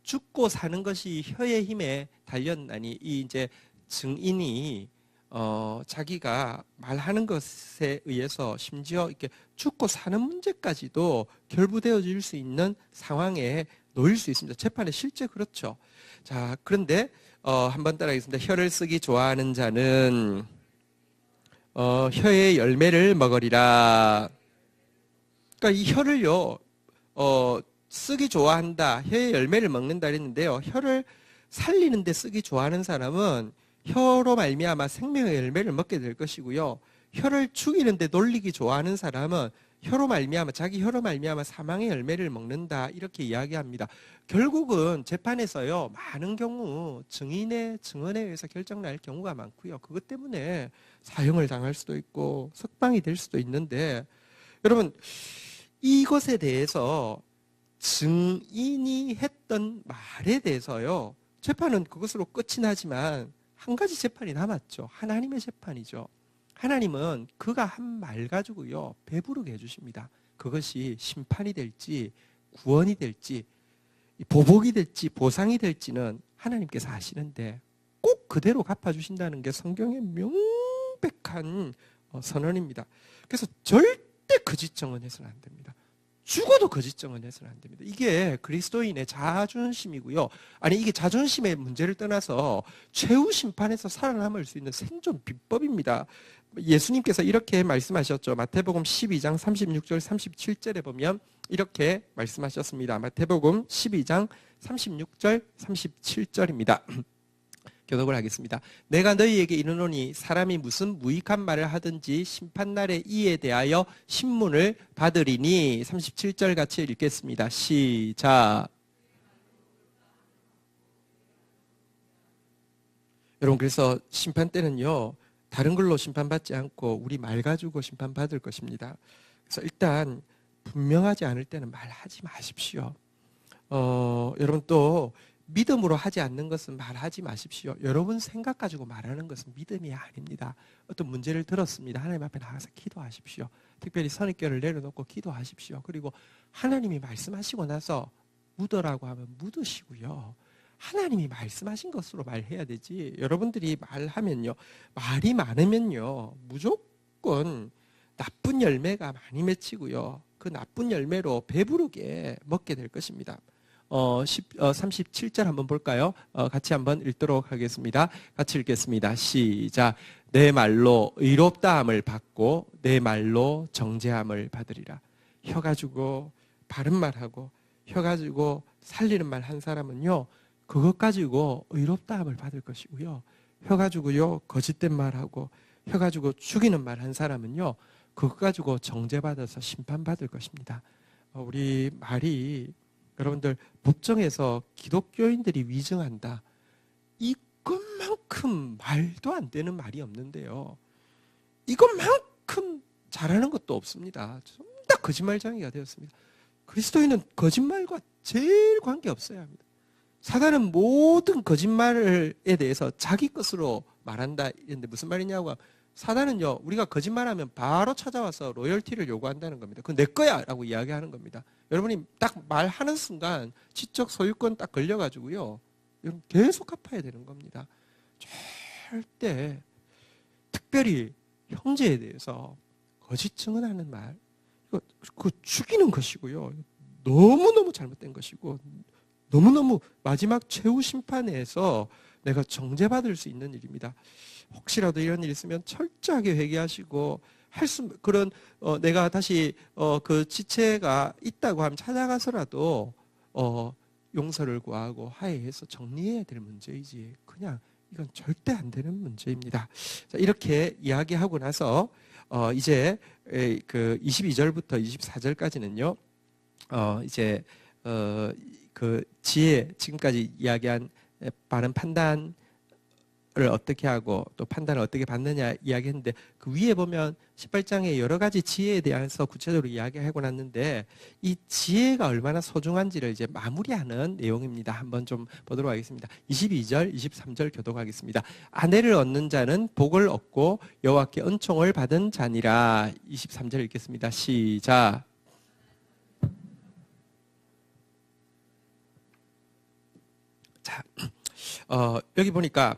죽고 사는 것이 혀의 힘에 달렸나니, 이 이제 증인이 자기가 말하는 것에 의해서 심지어 이렇게 죽고 사는 문제까지도 결부되어질 수 있는 상황에 놓일 수 있습니다. 재판에 실제 그렇죠. 자, 그런데 한번 따라하겠습니다. 혀를 쓰기 좋아하는 자는 혀의 열매를 먹으리라. 그러니까 이 혀를요, 쓰기 좋아한다, 혀의 열매를 먹는다 그랬는데요. 혀를 살리는 데 쓰기 좋아하는 사람은 혀로 말미암아 생명의 열매를 먹게 될 것이고요. 혀를 죽이는 데 놀리기 좋아하는 사람은 자기 혀로 말미암아 사망의 열매를 먹는다, 이렇게 이야기합니다. 결국은 재판에서요, 많은 경우 증인의 증언에 의해서 결정날 경우가 많고요. 그것 때문에 사형을 당할 수도 있고 석방이 될 수도 있는데, 여러분, 이것에 대해서 증인이 했던 말에 대해서요, 재판은 그것으로 끝이 나지만 한 가지 재판이 남았죠. 하나님의 재판이죠. 하나님은 그가 한 말 가지고요, 배부르게 해주십니다. 그것이 심판이 될지 구원이 될지 보복이 될지 보상이 될지는 하나님께서 아시는데 꼭 그대로 갚아주신다는 게 성경의 명백한 선언입니다. 그래서 절대 거짓 증언해서는 안 됩니다. 죽어도 거짓 증언해서는 안 됩니다. 이게 그리스도인의 자존심이고요. 아니, 이게 자존심의 문제를 떠나서 최후 심판에서 살아남을 수 있는 생존 비법입니다. 예수님께서 이렇게 말씀하셨죠. 마태복음 12장 36절 37절에 보면 이렇게 말씀하셨습니다. 마태복음 12장 36절 37절입니다. 교독을 하겠습니다. 내가 너희에게 이르노니 사람이 무슨 무익한 말을 하든지 심판날에 이에 대하여 신문을 받으리니. 37절 같이 읽겠습니다. 시작. 여러분, 그래서 심판 때는요, 다른 걸로 심판받지 않고 우리 말 가지고 심판받을 것입니다. 그래서 일단 분명하지 않을 때는 말하지 마십시오. 여러분, 또 믿음으로 하지 않는 것은 말하지 마십시오. 여러분 생각 가지고 말하는 것은 믿음이 아닙니다. 어떤 문제를 들었습니다. 하나님 앞에 나가서 기도하십시오. 특별히 선입견을 내려놓고 기도하십시오. 그리고 하나님이 말씀하시고 나서 묻으라고 하면 묻으시고요. 하나님이 말씀하신 것으로 말해야 되지, 여러분들이 말하면요, 말이 많으면요, 무조건 나쁜 열매가 많이 맺히고요, 그 나쁜 열매로 배부르게 먹게 될 것입니다. 37절 한번 볼까요? 같이 한번 읽도록 하겠습니다. 같이 읽겠습니다. 시작. 내 말로 의롭다함을 받고 내 말로 정죄함을 받으리라. 혀 가지고 바른 말하고 혀 가지고 살리는 말 한 사람은요, 그것 가지고 의롭다함을 받을 것이고요, 혀 가지고요 거짓된 말하고 혀 가지고 죽이는 말 한 사람은요, 그것 가지고 정죄받아서 심판받을 것입니다. 우리 말이, 여러분들, 법정에서 기독교인들이 위증한다, 이것만큼 말도 안 되는 말이 없는데요, 이것만큼 잘하는 것도 없습니다. 전부 다 거짓말쟁이가 되었습니다. 그리스도인은 거짓말과 제일 관계없어야 합니다. 사단은 모든 거짓말에 대해서 자기 것으로 말한다, 이런데 무슨 말이냐고, 사단은요, 우리가 거짓말하면 바로 찾아와서 로열티를 요구한다는 겁니다. 그건 내 거야! 라고 이야기하는 겁니다. 여러분이 딱 말하는 순간 지적 소유권 딱 걸려가지고요, 여러분 계속 갚아야 되는 겁니다. 절대, 특별히 형제에 대해서 거짓 증언하는 말, 그거 죽이는 것이고요. 너무너무 잘못된 것이고, 너무너무 마지막 최후 심판에서 내가 정죄받을 수 있는 일입니다. 혹시라도 이런 일이 있으면 철저하게 회개하시고, 그런, 내가 다시, 그 지체가 있다고 하면 찾아가서라도, 용서를 구하고 화해해서 정리해야 될 문제이지, 그냥 이건 절대 안 되는 문제입니다. 자, 이렇게 이야기하고 나서, 이제, 그 22절부터 24절까지는요, 이제, 그 지혜, 지금까지 이야기한 바른 판단을 어떻게 하고 또 판단을 어떻게 받느냐 이야기했는데, 그 위에 보면 18장에 여러 가지 지혜에 대해서 구체적으로 이야기하고 났는데, 이 지혜가 얼마나 소중한지를 이제 마무리하는 내용입니다. 한번 좀 보도록 하겠습니다. 22절, 23절 교독하겠습니다. 아내를 얻는 자는 복을 얻고 여호와께 은총을 받은 자니라. 23절 읽겠습니다. 시작. 자, 여기 보니까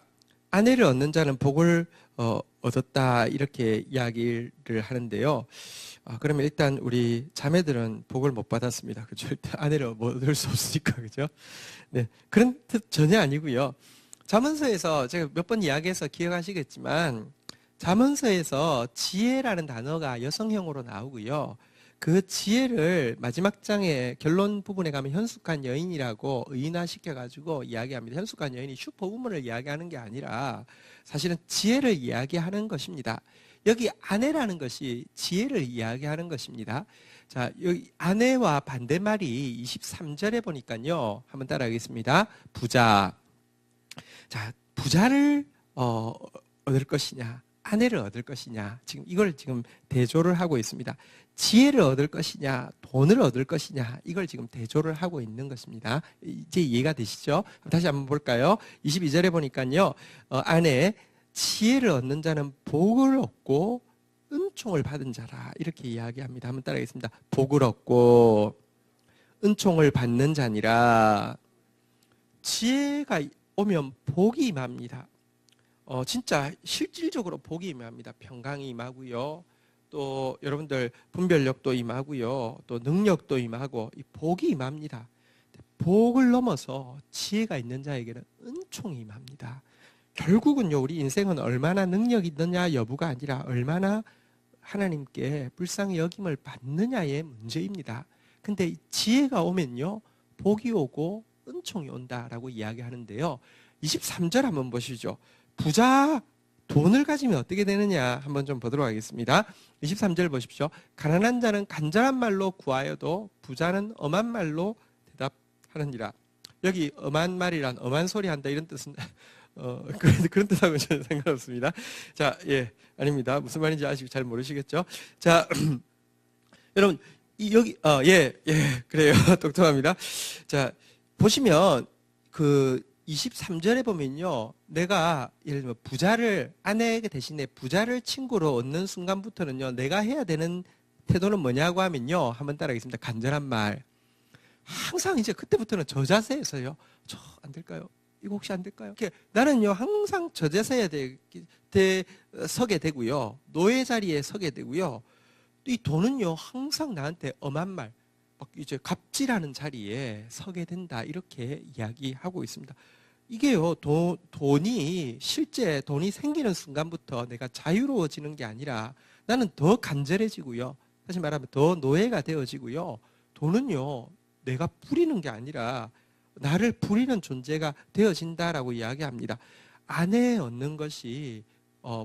아내를 얻는 자는 복을 얻었다 이렇게 이야기를 하는데요. 그러면 일단 우리 자매들은 복을 못 받았습니다. 그죠? 일단 아내를 얻을 수 없으니까, 그죠? 네, 그런 뜻 전혀 아니고요. 잠언서에서 제가 몇 번 이야기해서 기억하시겠지만, 잠언서에서 지혜라는 단어가 여성형으로 나오고요. 그 지혜를 마지막 장에 결론 부분에 가면 현숙한 여인이라고 의인화시켜가지고 이야기합니다. 현숙한 여인이 슈퍼우먼을 이야기하는 게 아니라 사실은 지혜를 이야기하는 것입니다. 여기 아내라는 것이 지혜를 이야기하는 것입니다. 자, 여기 아내와 반대말이 23절에 보니까요. 한번 따라하겠습니다. 부자. 자, 부자를 얻을 것이냐, 아내를 얻을 것이냐, 지금 이걸 지금 대조를 하고 있습니다. 지혜를 얻을 것이냐, 돈을 얻을 것이냐, 이걸 지금 대조를 하고 있는 것입니다. 이제 이해가 되시죠? 다시 한번 볼까요? 22절에 보니까요, 안에 지혜를 얻는 자는 복을 얻고 은총을 받은 자라 이렇게 이야기합니다. 한번 따라하겠습니다. 복을 얻고 은총을 받는 자니라. 지혜가 오면 복이 임합니다. 진짜 실질적으로 복이 임합니다. 평강이 임하고요. 또 여러분들 분별력도 임하고요. 또 능력도 임하고 이 복이 임합니다. 복을 넘어서 지혜가 있는 자에게는 은총이 임합니다. 결국은요, 우리 인생은 얼마나 능력이 있느냐 여부가 아니라 얼마나 하나님께 불쌍히 여김을 받느냐의 문제입니다. 근데 지혜가 오면요, 복이 오고 은총이 온다라고 이야기하는데요. 23절 한번 보시죠. 부자 돈을 가지면 어떻게 되느냐 한번 좀 보도록 하겠습니다. 23절 보십시오. 가난한 자는 간절한 말로 구하여도 부자는 엄한 말로 대답하느니라. 여기 엄한 말이란 엄한 소리 한다 이런 뜻은 그런 뜻하고는 전혀 상관없습니다. 자, 예, 아닙니다. 무슨 말인지 아직 잘 모르시겠죠? 자, 여러분 여기 그래요. 똑똑합니다. 자, 보시면 그 23절에 보면요, 내가 예를 들면 부자를 아내 대신에 부자를 친구로 얻는 순간부터는요, 내가 해야 되는 태도는 뭐냐고 하면요, 한번 따라하겠습니다. 간절한 말. 항상 이제 그때부터는 저 자세에서요, 저 안 될까요? 이거 혹시 안 될까요? 이렇게 나는요, 항상 저 자세에 서게 되고요, 노예 자리에 서게 되고요. 또 이 돈은요, 항상 나한테 엄한 말, 막 이제 갑질하는 자리에 서게 된다 이렇게 이야기하고 있습니다. 이게요, 실제 돈이 생기는 순간부터 내가 자유로워지는 게 아니라 나는 더 간절해지고요. 다시 말하면 더 노예가 되어지고요. 돈은요, 내가 부리는 게 아니라 나를 부리는 존재가 되어진다라고 이야기합니다. 아내 얻는 것이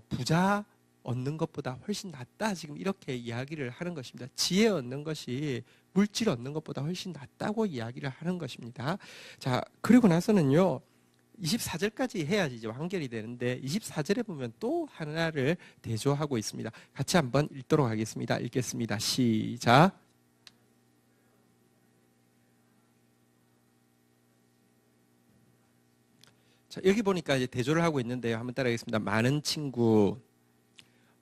부자 얻는 것보다 훨씬 낫다. 지금 이렇게 이야기를 하는 것입니다. 지혜 얻는 것이 물질 얻는 것보다 훨씬 낫다고 이야기를 하는 것입니다. 자, 그리고 나서는요, 24절까지 해야지 이제 완결이 되는데 24절에 보면 또 하나를 대조하고 있습니다. 같이 한번 읽도록 하겠습니다. 읽겠습니다. 시작. 자, 여기 보니까 이제 대조를 하고 있는데요. 한번 따라하겠습니다. 많은 친구.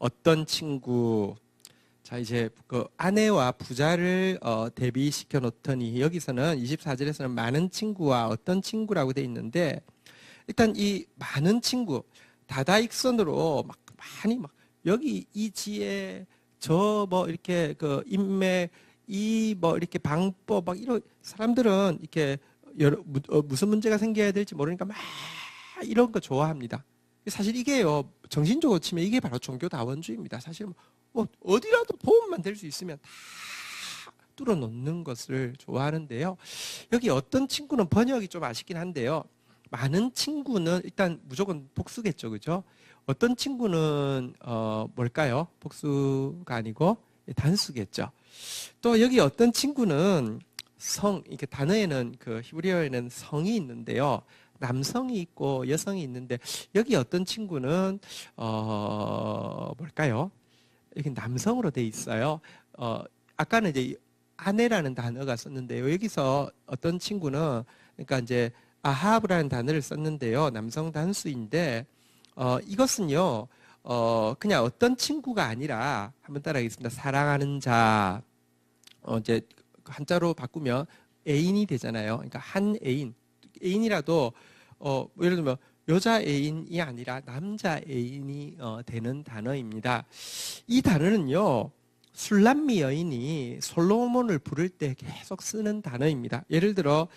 어떤 친구. 자, 이제 그 아내와 부자를 대비시켜 놓더니 여기서는 24절에서는 많은 친구와 어떤 친구라고 돼 있는데, 일단 이 많은 친구, 다다익선으로 막 많이 막 여기 이 지혜 저 뭐 이렇게 그 인맥 이 뭐 이렇게 방법 막 이런 사람들은 이렇게 무슨 문제가 생겨야 될지 모르니까 막 이런 거 좋아합니다. 사실 이게요, 정신적으로 치면 이게 바로 종교다원주의입니다. 사실 뭐 어디라도 도움만 될 수 있으면 다 뚫어놓는 것을 좋아하는데요. 여기 어떤 친구는 번역이 좀 아쉽긴 한데요. 많은 친구는 일단 무조건 복수겠죠, 그죠? 어떤 친구는 뭘까요? 복수가 아니고 단수겠죠. 또 여기 어떤 친구는 이렇게 단어에는 그 히브리어에는 성이 있는데요. 남성이 있고 여성이 있는데 여기 어떤 친구는 뭘까요? 여기 남성으로 돼 있어요. 아까는 이제 아내라는 단어가 썼는데요. 여기서 어떤 친구는 그러니까 이제 아하브라는 단어를 썼는데요. 남성 단수인데 이것은요. 그냥 어떤 친구가 아니라 한번 따라하겠습니다. 사랑하는 자. 이제 한자로 바꾸면 애인이 되잖아요. 그러니까 한 애인이라도 예를 들면 여자 애인이 아니라 남자 애인이 되는 단어입니다. 이 단어는요. 술람미 여인이 솔로몬을 부를 때 계속 쓰는 단어입니다. 예를 들어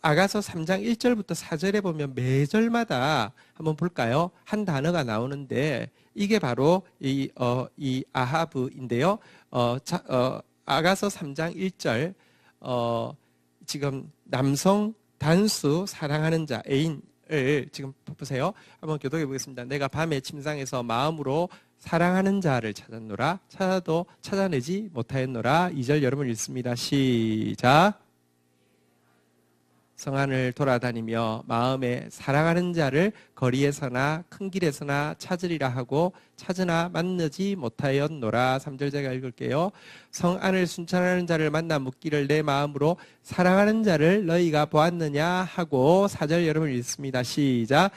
아가서 3장 1절부터 4절에 보면 매절마다 한번 볼까요? 한 단어가 나오는데 이게 바로 이 아하브인데요. 아가서 3장 1절 지금 남성 단수 사랑하는 자 애인을 지금 보세요. 한번 교독해 보겠습니다. 내가 밤에 침상에서 마음으로 사랑하는 자를 찾았노라. 찾아도 찾아내지 못하였노라. 2절 여러분 읽습니다. 시작. 성안을 돌아다니며 마음에 사랑하는 자를 거리에서나 큰 길에서나 찾으리라 하고 찾으나 만나지 못하였노라. 3절 제가 읽을게요. 성안을 순찰하는 자를 만나 묻기를 내 마음으로 사랑하는 자를 너희가 보았느냐 하고 4절 여러분 읽습니다. 시작.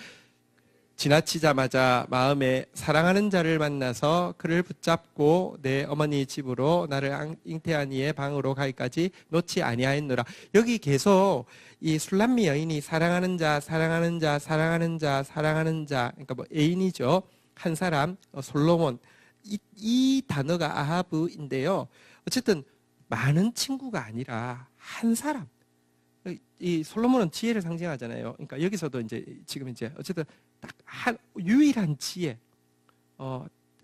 지나치자마자 마음에 사랑하는 자를 만나서 그를 붙잡고 내 어머니 집으로 나를 잉태한 이의 방으로 가기까지 놓지 아니하였노라. 여기 계속 이 술람미 여인이 사랑하는 자, 사랑하는 자, 사랑하는 자, 사랑하는 자, 그러니까 뭐 애인이죠. 한 사람, 솔로몬. 이 단어가 아하브인데요. 어쨌든 많은 친구가 아니라 한 사람. 이 솔로몬은 지혜를 상징하잖아요. 그러니까 여기서도 이제 지금 이제 어쨌든 딱 한 유일한 지혜,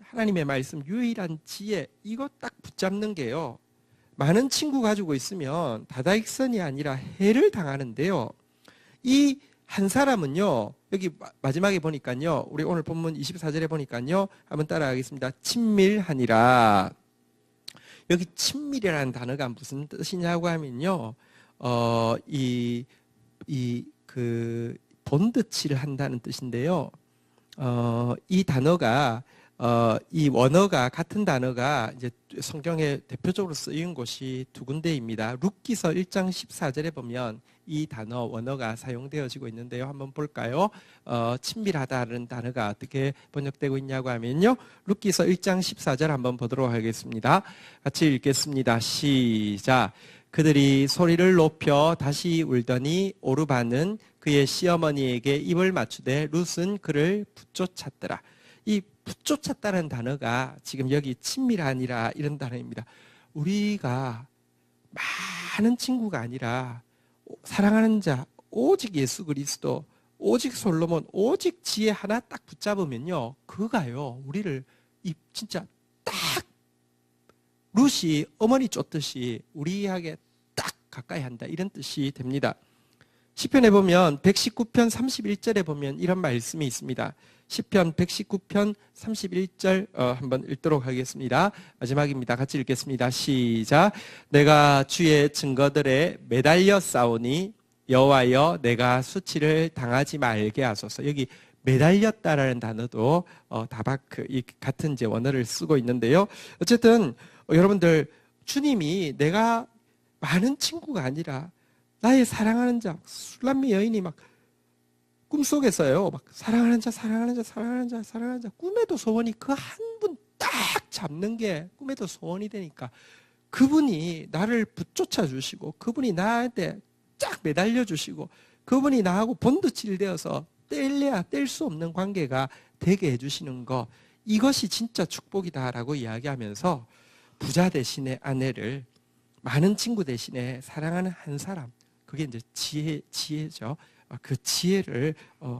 하나님의 말씀 유일한 지혜 이거 딱 붙잡는 게요. 많은 친구 가지고 있으면 다다익선이 아니라 해를 당하는데요. 이 한 사람은요. 여기 마지막에 보니까요. 우리 오늘 본문 24절에 보니까요. 한번 따라하겠습니다. 친밀하니라. 여기 친밀이라는 단어가 무슨 뜻이냐고 하면요. 본드치를 한다는 뜻인데요. 이 단어가, 이 원어가, 같은 단어가 이제 성경에 대표적으로 쓰인 곳이 두 군데입니다. 룻기서 1장 14절에 보면 이 단어, 원어가 사용되어지고 있는데요. 한번 볼까요? 친밀하다는 단어가 어떻게 번역되고 있냐고 하면요. 룻기서 1장 14절 한번 보도록 하겠습니다. 같이 읽겠습니다. 시작. 그들이 소리를 높여 다시 울더니 오르바는 그의 시어머니에게 입을 맞추되 룻은 그를 붙쫓았더라. 이 붙쫓았다는 단어가 지금 여기 친밀하니라 이런 단어입니다. 우리가 많은 친구가 아니라 사랑하는 자 오직 예수 그리스도 오직 솔로몬 오직 지혜 하나 딱 붙잡으면요. 그가요 우리를 진짜 딱 룻이 어머니 쫓듯이 우리에게 딱 가까이 한다 이런 뜻이 됩니다. 시편에 보면 119편 31절에 보면 이런 말씀이 있습니다. 시편 119편 31절 한번 읽도록 하겠습니다. 마지막입니다. 같이 읽겠습니다. 시작. 내가 주의 증거들에 매달려 싸우니 여호와여 내가 수치를 당하지 말게 하소서. 여기 매달렸다라는 단어도 다바크 이 같은 이제 원어를 쓰고 있는데요. 어쨌든 여러분들 주님이 내가 많은 친구가 아니라 나의 사랑하는 자 술람미 여인이 막 꿈속에서요 막 사랑하는 자 사랑하는 자 사랑하는 자 사랑하는 자 꿈에도 소원이 그 한 분 딱 잡는 게 꿈에도 소원이 되니까 그분이 나를 붙쫓아 주시고 그분이 나한테 쫙 매달려 주시고 그분이 나하고 본드칠되어서 뗄래야 뗄 수 없는 관계가 되게 해주시는 거, 이것이 진짜 축복이다라고 이야기하면서 부자 대신에 아내를, 많은 친구 대신에 사랑하는 한 사람, 그게 이제 지혜죠. 그 지혜를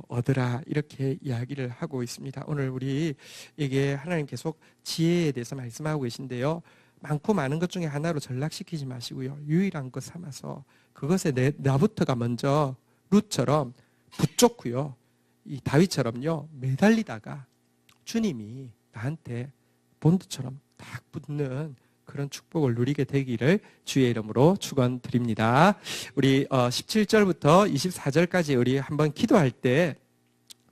얻으라, 이렇게 이야기를 하고 있습니다. 오늘 우리에게 하나님 계속 지혜에 대해서 말씀하고 계신데요. 많고 많은 것 중에 하나로 전락시키지 마시고요. 유일한 것 삼아서 그것에 나부터가 먼저 룻처럼 붙잡고요. 이 다윗처럼요. 매달리다가 주님이 나한테 본드처럼 딱 붙는 그런 축복을 누리게 되기를 주의 이름으로 축원드립니다. 우리 17절부터 24절까지 우리 한번 기도할 때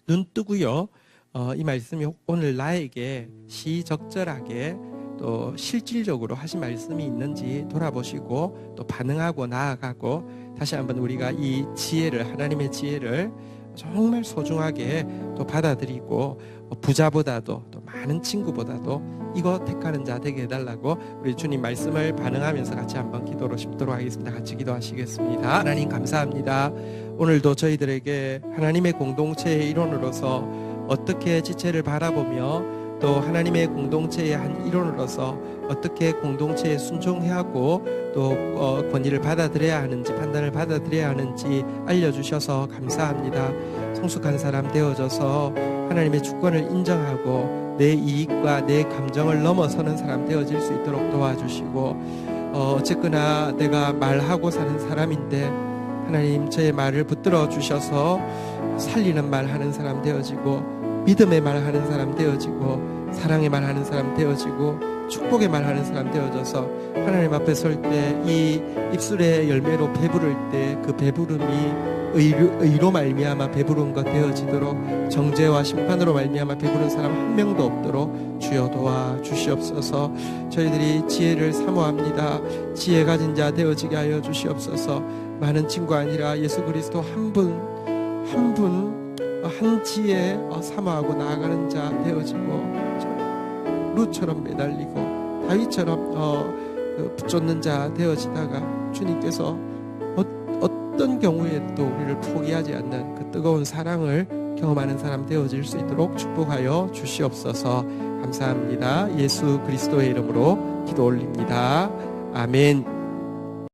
눈 뜨고요. 이 말씀이 오늘 나에게 시적절하게 또 실질적으로 하신 말씀이 있는지 돌아보시고 또 반응하고 나아가고, 다시 한번 우리가 이 지혜를, 하나님의 지혜를 정말 소중하게 또 받아들이고 부자보다도 또 많은 친구보다도 이거 택하는 자 되게 해달라고 우리 주님 말씀을 반응하면서 같이 한번 기도로 심도록 하겠습니다. 같이 기도하시겠습니다. 하나님 감사합니다. 오늘도 저희들에게 하나님의 공동체의 일원으로서 어떻게 지체를 바라보며 또 하나님의 공동체의 한 일원으로서 어떻게 공동체에 순종해야 하고 또 권위를 받아들여야 하는지, 판단을 받아들여야 하는지 알려주셔서 감사합니다. 성숙한 사람 되어져서 하나님의 주권을 인정하고 내 이익과 내 감정을 넘어서는 사람 되어질 수 있도록 도와주시고, 어쨌거나 내가 말하고 사는 사람인데 하나님 저의 말을 붙들어 주셔서 살리는 말 하는 사람 되어지고, 믿음의 말 하는 사람 되어지고, 사랑의 말 하는 사람 되어지고, 축복의 말 하는 사람 되어져서 하나님 앞에 설 때 이 입술의 열매로 배부를 때 그 배부름이 의로 말미암아 배부른 것 되어지도록, 정죄와 심판으로 말미암아 배부른 사람 한 명도 없도록 주여 도와 주시옵소서. 저희들이 지혜를 사모합니다. 지혜 가진 자 되어지게 하여 주시옵소서. 많은 친구 아니라 예수 그리스도 한 분 한 지혜 사모하고 나아가는 자 되어지고, 룻처럼 매달리고 다윗처럼 붙잡는 자 되어지다가 주님께서 어떤 경우에도 우리를 포기하지 않는 그 뜨거운 사랑을 경험하는 사람 되어질 수 있도록 축복하여 주시옵소서. 감사합니다. 예수 그리스도의 이름으로 기도 올립니다. 아멘.